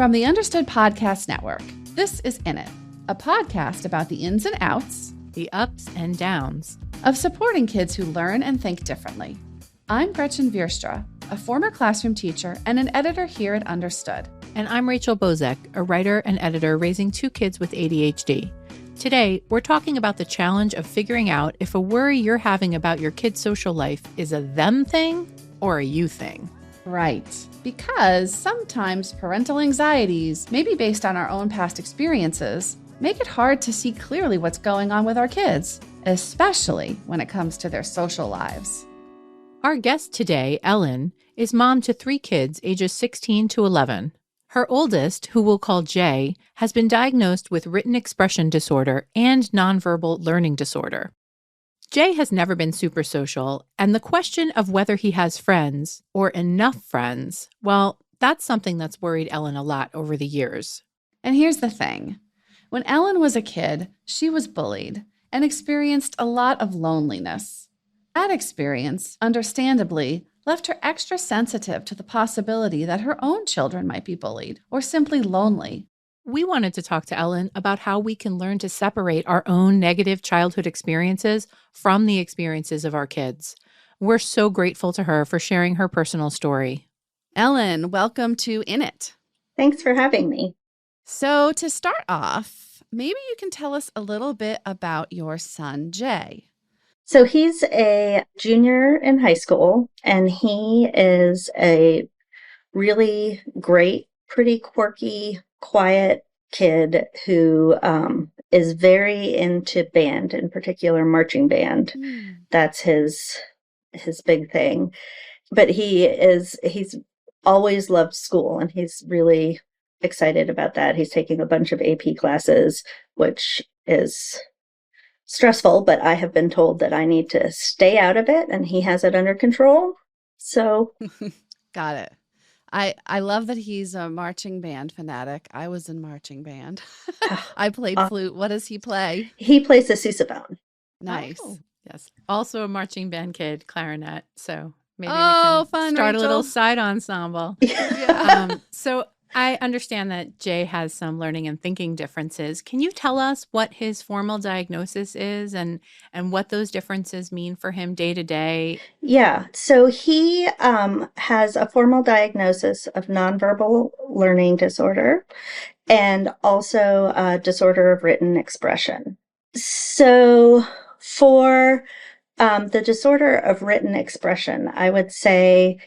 From the Understood Podcast Network, this is In It, a podcast about the ins and outs, the ups and downs of supporting kids who learn and think differently. I'm Gretchen Vierstra, a former classroom teacher and an editor here at Understood. And I'm Rachel Bozek, a writer and editor raising two kids with ADHD. Today, we're talking about the challenge of figuring out if a worry you're having about your kid's social life is a them thing or a you thing. Right, because sometimes parental anxieties, maybe based on our own past experiences, make it hard to see clearly what's going on with our kids, especially when it comes to their social lives. Our guest today, Ellen, is mom to three kids ages 16 to 11. Her oldest, who we'll call Jay, has been diagnosed with written expression disorder and nonverbal learning disorder. Jay has never been super social, and the question of whether he has friends, or enough friends, well, that's something that's worried Ellen a lot over the years. And here's the thing. When Ellen was a kid, she was bullied and experienced a lot of loneliness. That experience, understandably, left her extra sensitive to the possibility that her own children might be bullied or simply lonely. We wanted to talk to Ellen about how we can learn to separate our own negative childhood experiences from the experiences of our kids. We're so grateful to her for sharing her personal story. Ellen, welcome to In It. Thanks for having me. So to start off, maybe you can tell us a little bit about your son, Jay. So he's a junior in high school, and he is a really great, pretty quirky, quiet kid who is very into band, in particular marching band. That's his big thing. But he's always loved school, and he's really excited about that. He's taking a bunch of AP classes, which is stressful, but I have been told that I need to stay out of it, and he has it under control. So Got it. I love that he's a marching band fanatic. I was in marching band. I played flute. What does he play? He plays the sousaphone. Nice. Oh, yes. Also a marching band kid, clarinet. So maybe we Oh, can fun, start Rachel. a little side ensemble. Yeah. So I understand that Jay has some learning and thinking differences. Can you tell us what his formal diagnosis is and what those differences mean for him day to day? Yeah, so he has a formal diagnosis of nonverbal learning disorder and also a disorder of written expression. So for the disorder of written expression, I would say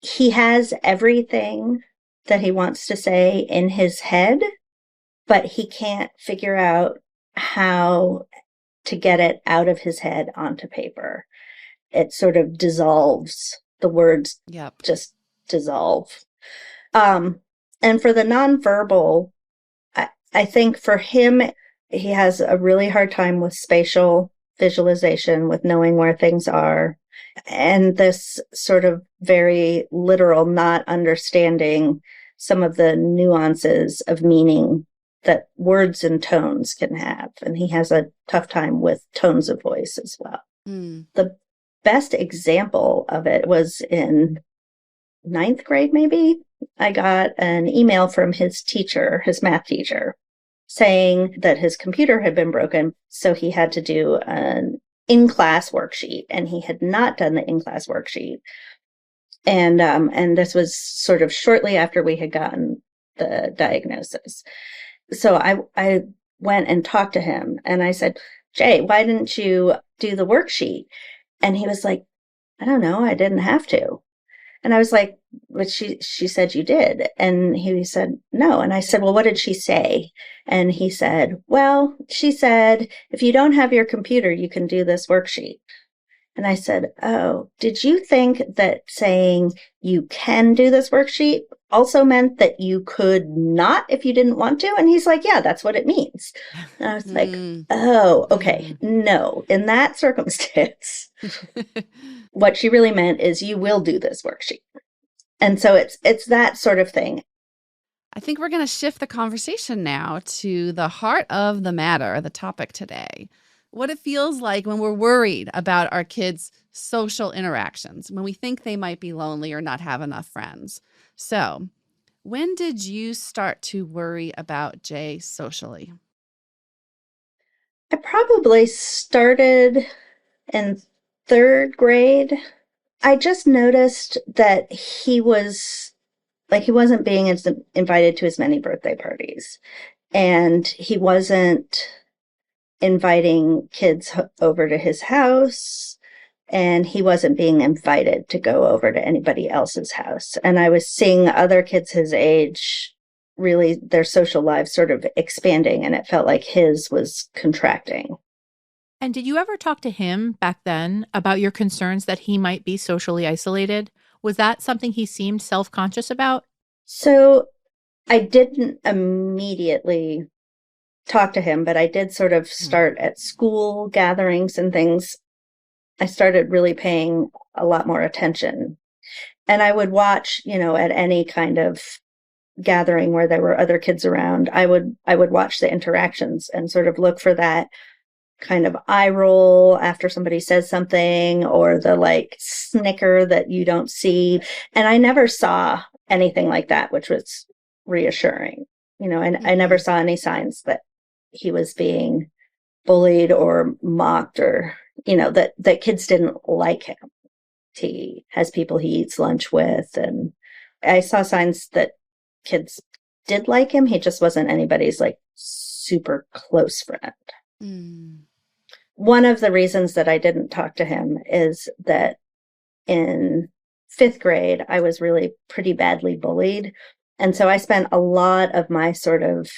he has everything that he wants to say in his head, but he can't figure out how to get it out of his head onto paper. It sort of dissolves. The words just dissolve. And for the nonverbal, I think for him, he has a really hard time with spatial visualization, with knowing where things are, and this sort of very literal not understanding some of the nuances of meaning that words and tones can have. And he has a tough time with tones of voice as well. The best example of it was in 9th grade, maybe. I got an email from his teacher, his math teacher, saying that his computer had been broken, so he had to do an in-class worksheet, and he had not done the in-class worksheet. And this was sort of shortly after we had gotten the diagnosis. So I went and talked to him, and I said, Jay, why didn't you do the worksheet? And he was like, I don't know, I didn't have to. And I was like, but she said you did. And he said, no. And I said, well, what did she say? And he said, well, she said, if you don't have your computer, you can do this worksheet. And I said, oh, did you think that saying you can do this worksheet also meant that you could not if you didn't want to? And he's like, yeah, that's what it means. And I was like, oh, okay. No, in that circumstance, what she really meant is you will do this worksheet. And so it's that sort of thing. I think we're going to shift the conversation now to the heart of the matter, the topic today. What it feels like when we're worried about our kids' social interactions, when we think they might be lonely or not have enough friends. So When did you start to worry about Jay socially? I probably started in third grade. I just noticed that he wasn't being invited to as many birthday parties, and he wasn't inviting kids over to his house, and he wasn't being invited to go over to anybody else's house. And I was seeing other kids his age, really their social lives sort of expanding, and it felt like his was contracting. And did you ever talk to him back then about your concerns that he might be socially isolated? Was that something he seemed self-conscious about? So I didn't immediately talk to him, but I did sort of start at school gatherings and things. I started really paying a lot more attention. And I would watch, at any kind of gathering where there were other kids around, I would watch the interactions and sort of look for that kind of eye roll after somebody says something, or the like snicker that you don't see. And I never saw anything like that, which was reassuring, and I never saw any signs that he was being bullied or mocked, or, that kids didn't like him. He has people he eats lunch with, and I saw signs that kids did like him. He just wasn't anybody's like super close friend. Mm. One of the reasons that I didn't talk to him is that in fifth grade, I was really pretty badly bullied. And so I spent a lot of my sort of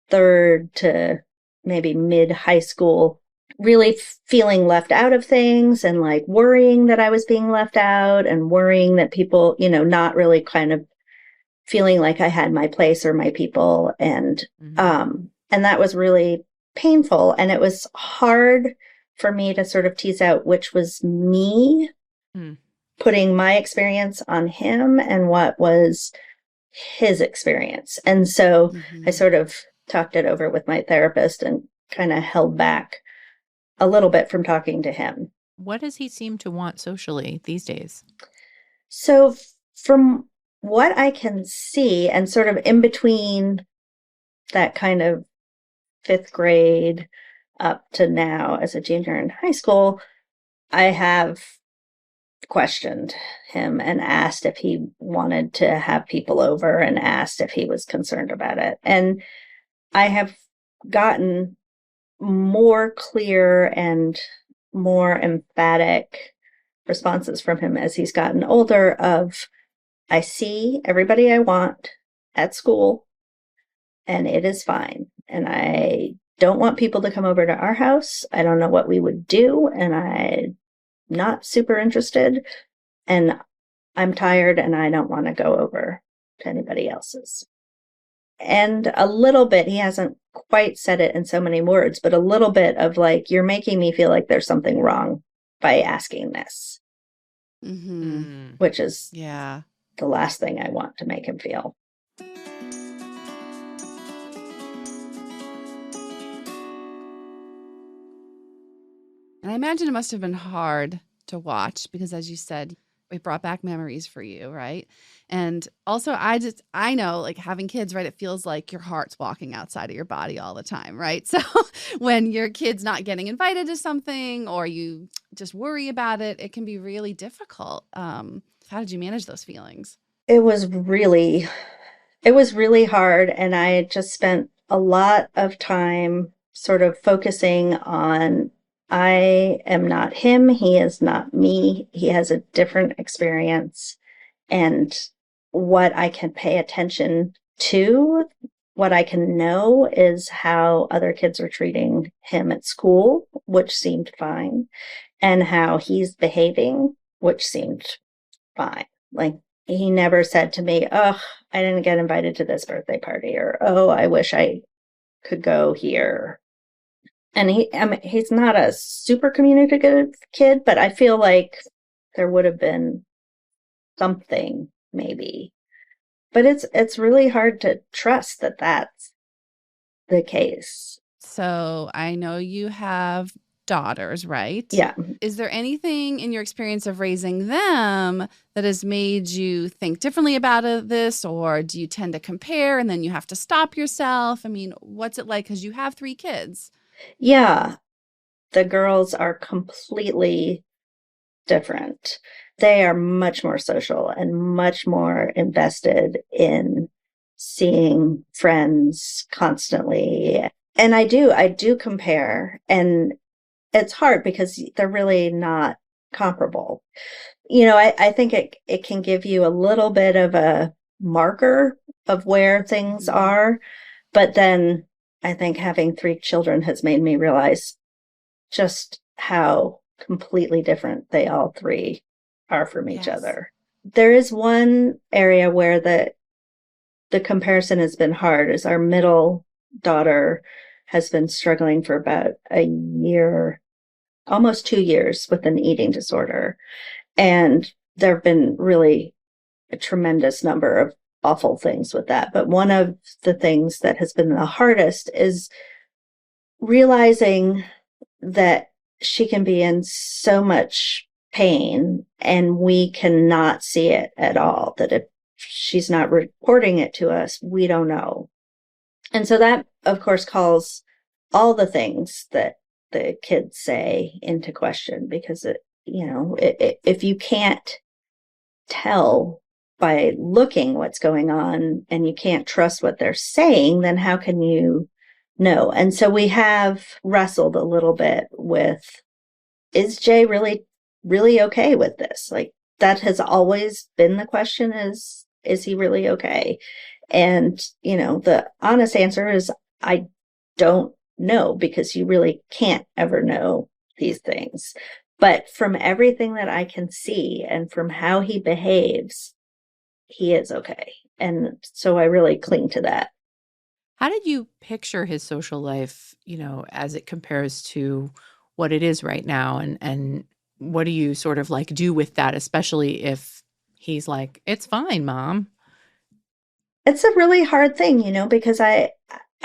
third to maybe mid high school really feeling left out of things, and like worrying that I was being left out, and worrying that people, not really kind of feeling like I had my place or my people. And that was really painful. And it was hard for me to sort of tease out which was me putting my experience on him and what was his experience. And so I sort of talked it over with my therapist and kind of held back a little bit from talking to him. What does he seem to want socially these days? So from what I can see, and sort of in between that kind of fifth grade up to now as a junior in high school, I have questioned him and asked if he wanted to have people over, and asked if he was concerned about it. And I have gotten more clear and more emphatic responses from him as he's gotten older of, I see everybody I want at school, and it is fine. And I don't want people to come over to our house. I don't know what we would do, and I'm not super interested. And I'm tired, and I don't want to go over to anybody else's. And a little bit, he hasn't quite said it in so many words, but a little bit of like, you're making me feel like there's something wrong by asking this, which is the last thing I want to make him feel. And I imagine it must have been hard to watch because, as you said, it brought back memories for you, right? And also, I know, like, having kids, right, it feels like your heart's walking outside of your body all the time, right? So when your kid's not getting invited to something, or you just worry about it, it can be really difficult. How did you manage those feelings? It was really hard. And I just spent a lot of time sort of focusing on, I am not him. He is not me. He has a different experience. And what I can pay attention to, what I can know, is how other kids are treating him at school, which seemed fine, and how he's behaving, which seemed fine. Like, he never said to me, oh, I didn't get invited to this birthday party, or, oh, I wish I could go here. And he's not a super communicative kid, but I feel like there would have been something maybe. But it's really hard to trust that that's the case. So I know you have daughters, right? Yeah. Is there anything in your experience of raising them that has made you think differently about this? Or do you tend to compare and then you have to stop yourself? I mean, what's it like? Because you have 3 kids. Yeah. The girls are completely different. They are much more social and much more invested in seeing friends constantly. And I do compare, and it's hard because they're really not comparable. I think it can give you a little bit of a marker of where things are, but then I think having 3 children has made me realize just how completely different they all 3 are from each other. There is one area where the comparison has been hard, is our middle daughter has been struggling for about a year, almost 2 years, with an eating disorder. And there have been really a tremendous number of awful things with that. But one of the things that has been the hardest is realizing that she can be in so much pain and we cannot see it at all, that if she's not reporting it to us, we don't know. And so that, of course, calls all the things that the kids say into question, because if you can't tell by looking what's going on and you can't trust what they're saying, then how can you know? And so we have wrestled a little bit with, is Jay really, really okay with this? Like, that has always been the question, is he really okay? And, the honest answer is, I don't know, because you really can't ever know these things. But from everything that I can see and from how he behaves, he is okay. And so I really cling to that. How did you picture his social life, as it compares to what it is right now? And what do you sort of like do with that, especially if he's like, it's fine, Mom? It's a really hard thing, because I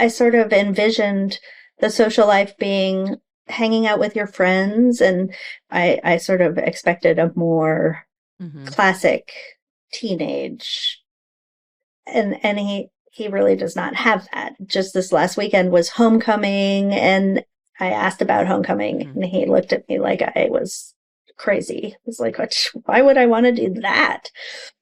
sort of envisioned the social life being hanging out with your friends. And I sort of expected a more classic teenage. And he really does not have that. Just this last weekend was homecoming, and I asked about homecoming, and he looked at me like I was crazy. He was like, why would I want to do that?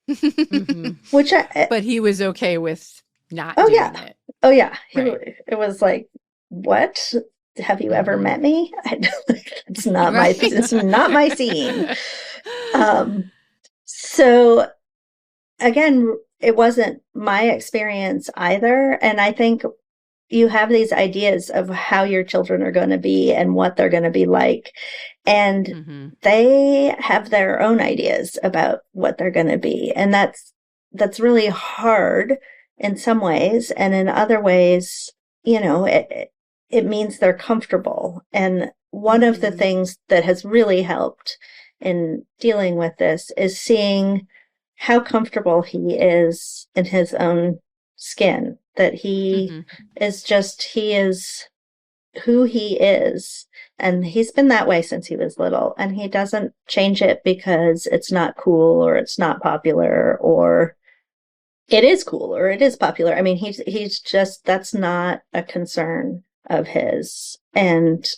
But he was okay with not doing it. Oh yeah. It was like, what? Have you ever met me? It's not it's not my scene. So again, it wasn't my experience either. And I think you have these ideas of how your children are going to be and what they're going to be like. And they have their own ideas about what they're going to be. And that's really hard in some ways. And in other ways, it means they're comfortable. And one of the things that has really helped in dealing with this is seeing how comfortable he is in his own skin, that he is who he is. And he's been that way since he was little, and he doesn't change it because it's not cool or it's not popular, or it is cool or it is popular. I mean, he's just, that's not a concern of his. And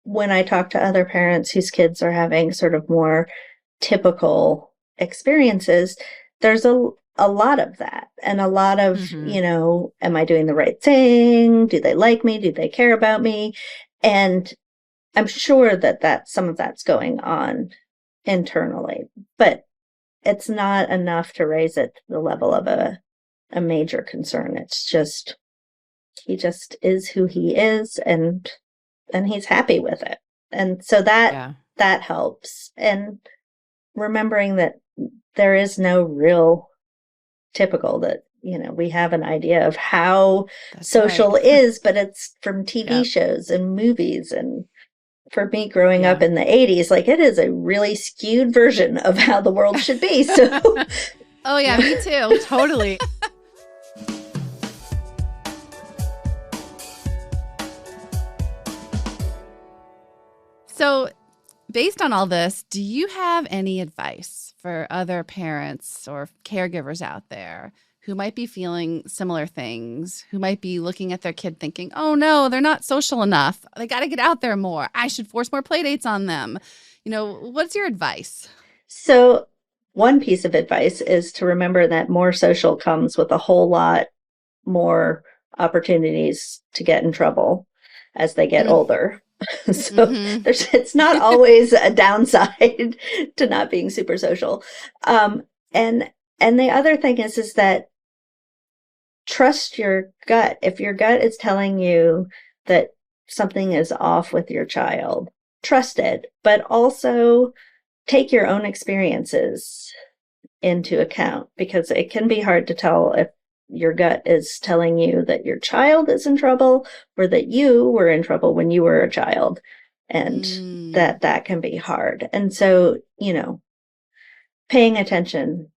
when I talk to other parents whose kids are having sort of more typical experiences, there's a lot of that, and a lot of, am I doing the right thing? Do they like me? Do they care about me? And I'm sure that some of that's going on internally, but it's not enough to raise it to the level of a major concern. It's just, he just is who he is, and he's happy with it. And so that helps. And remembering that there is no real typical, that, we have an idea of how social is, but it's from TV shows and movies. And for me, growing up in the 80s, like, it is a really skewed version of how the world should be. So, oh yeah, me too. Totally. So, based on all this, do you have any advice for other parents or caregivers out there who might be feeling similar things, who might be looking at their kid thinking, oh no, they're not social enough. They got to get out there more. I should force more play dates on them. What's your advice? So, one piece of advice is to remember that more social comes with a whole lot more opportunities to get in trouble as they get older. So it's not always a downside to not being super social. And the other thing is that trust your gut. If your gut is telling you that something is off with your child, trust it, but also take your own experiences into account, because it can be hard to tell if your gut is telling you that your child is in trouble or that you were in trouble when you were a child, and that can be hard. And so, paying attention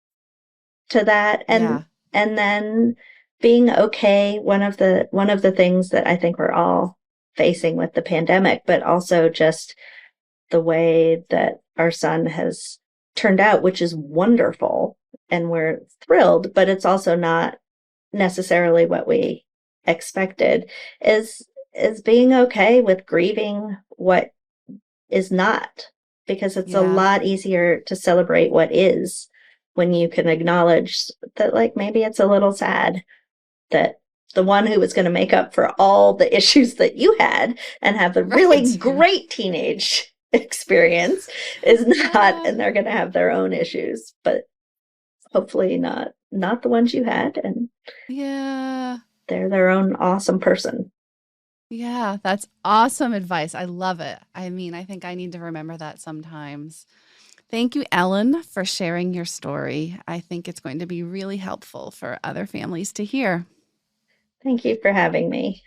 to that, and then being okay. One of the things that I think we're all facing with the pandemic, but also just the way that our son has turned out, which is wonderful, and we're thrilled, but it's also not necessarily what we expected, is being okay with grieving what is not, because it's a lot easier to celebrate what is when you can acknowledge that, like, maybe it's a little sad that the one who was going to make up for all the issues that you had and have a really great teenage experience is not, and they're going to have their own issues, but hopefully not the ones you had, and they're their own awesome person. Yeah, that's awesome advice. I love it. I mean, I think I need to remember that sometimes. Thank you, Ellen, for sharing your story. I think it's going to be really helpful for other families to hear. Thank you for having me.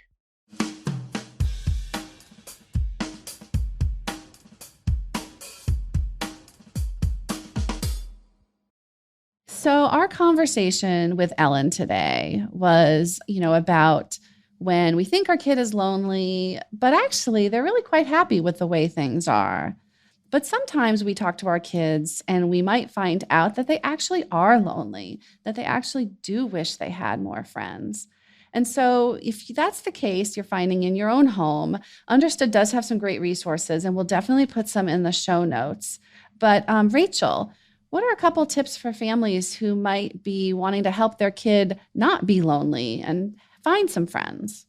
So our conversation with Ellen today was, about when we think our kid is lonely, but actually they're really quite happy with the way things are. But sometimes we talk to our kids and we might find out that they actually are lonely, that they actually do wish they had more friends. And so if that's the case, you're finding in your own home, Understood does have some great resources, and we'll definitely put some in the show notes. But Rachel, what are a couple tips for families who might be wanting to help their kid not be lonely and find some friends?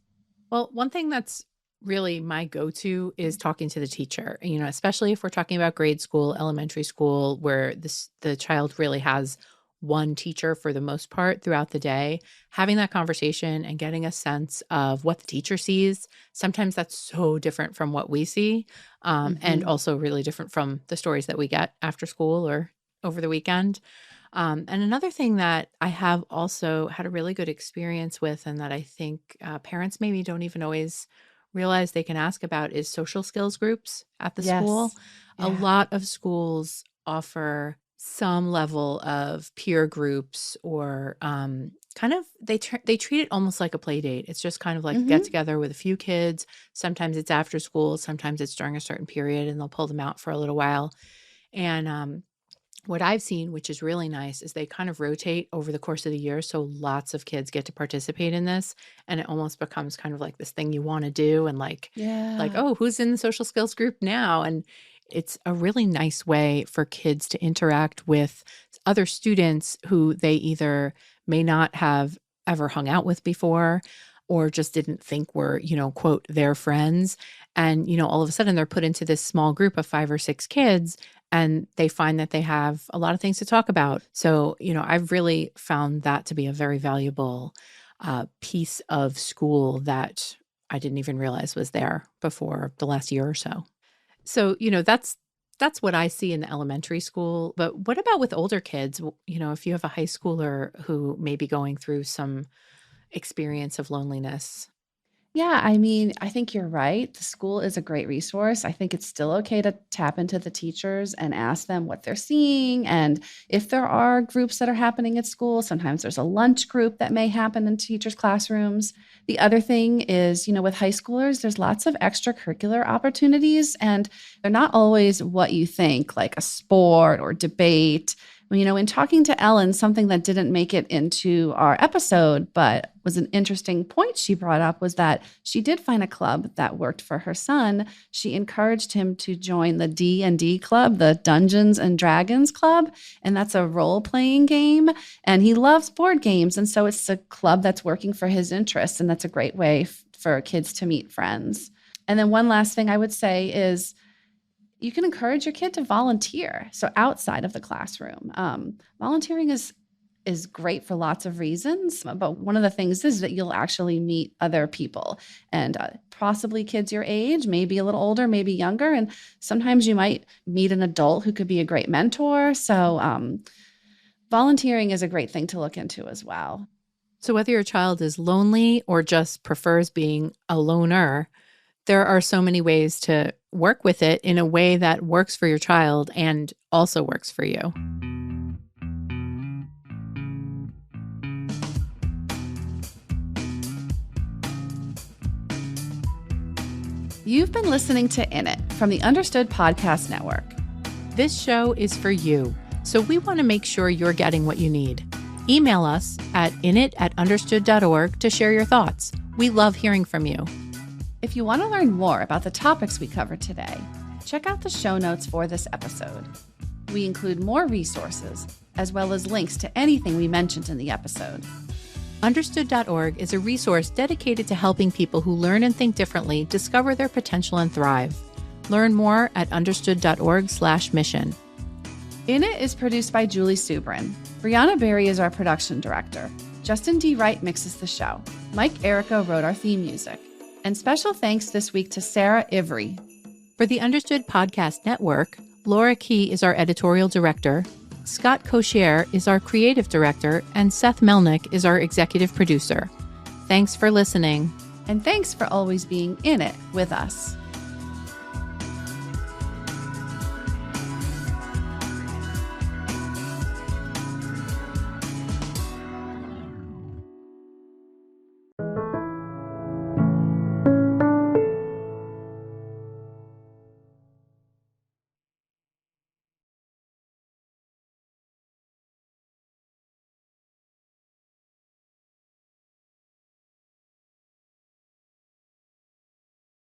Well, one thing that's really my go-to is talking to the teacher, especially if we're talking about grade school, elementary school, where the child really has one teacher for the most part throughout the day. Having that conversation and getting a sense of what the teacher sees, sometimes that's so different from what we see, and also really different from the stories that we get after school or over the weekend. And another thing that I have also had a really good experience with, and that I think parents maybe don't even always realize they can ask about, is social skills groups at the school. A lot of schools offer some level of peer groups, or kind of they treat it almost like a play date. It's just kind of like get together with a few kids. Sometimes it's after school, sometimes it's during a certain period, and they'll pull them out for a little while. And what I've seen, which is really nice, is they kind of rotate over the course of the year. So lots of kids get to participate in this, and it almost becomes kind of like this thing you want to do. And like, oh, who's in the social skills group now? And it's a really nice way for kids to interact with other students who they either may not have ever hung out with before, or just didn't think were, quote, their friends. And, all of a sudden they're put into this small group of 5 or 6 kids, and they find that they have a lot of things to talk about. So, I've really found that to be a very valuable piece of school that I didn't even realize was there before the last year or so. So, that's what I see in the elementary school. But what about with older kids? If you have a high schooler who may be going through some experience of loneliness. Yeah, I mean, I think you're right. The school is a great resource. I think it's still okay to tap into the teachers and ask them what they're seeing. And if there are groups that are happening at school, sometimes there's a lunch group that may happen in teachers' classrooms. The other thing is, with high schoolers, there's lots of extracurricular opportunities, and they're not always what you think, like a sport or debate. In talking to Ellen, something that didn't make it into our episode, but was an interesting point she brought up, was that she did find a club that worked for her son. She encouraged him to join the D&D club, the Dungeons and Dragons club, and that's a role-playing game. And he loves board games, and so it's a club that's working for his interests, and that's a great way for kids to meet friends. And then one last thing I would say is, you can encourage your kid to volunteer. So outside of the classroom, volunteering is great for lots of reasons. But one of the things is that you'll actually meet other people, and possibly kids your age, maybe a little older, maybe younger. And sometimes you might meet an adult who could be a great mentor. So volunteering is a great thing to look into as well. So whether your child is lonely or just prefers being a loner, there are so many ways to work with it in a way that works for your child and also works for you. You've been listening to In It from the Understood Podcast Network. This show is for you, so we want to make sure you're getting what you need. Email us at init@understood.org to share your thoughts. We love hearing from you. If you want to learn more about the topics we covered today, check out the show notes for this episode. We include more resources, as well as links to anything we mentioned in the episode. Understood.org is a resource dedicated to helping people who learn and think differently discover their potential and thrive. Learn more at understood.org/mission. In It is produced by Julie Subrin. Brianna Berry is our production director. Justin D. Wright mixes the show. Mike Erica wrote our theme music. And special thanks this week to Sarah Ivry. For the Understood Podcast Network, Laura Key is our editorial director, Scott Kochier is our creative director, and Seth Melnick is our executive producer. Thanks for listening. And thanks for always being in it with us.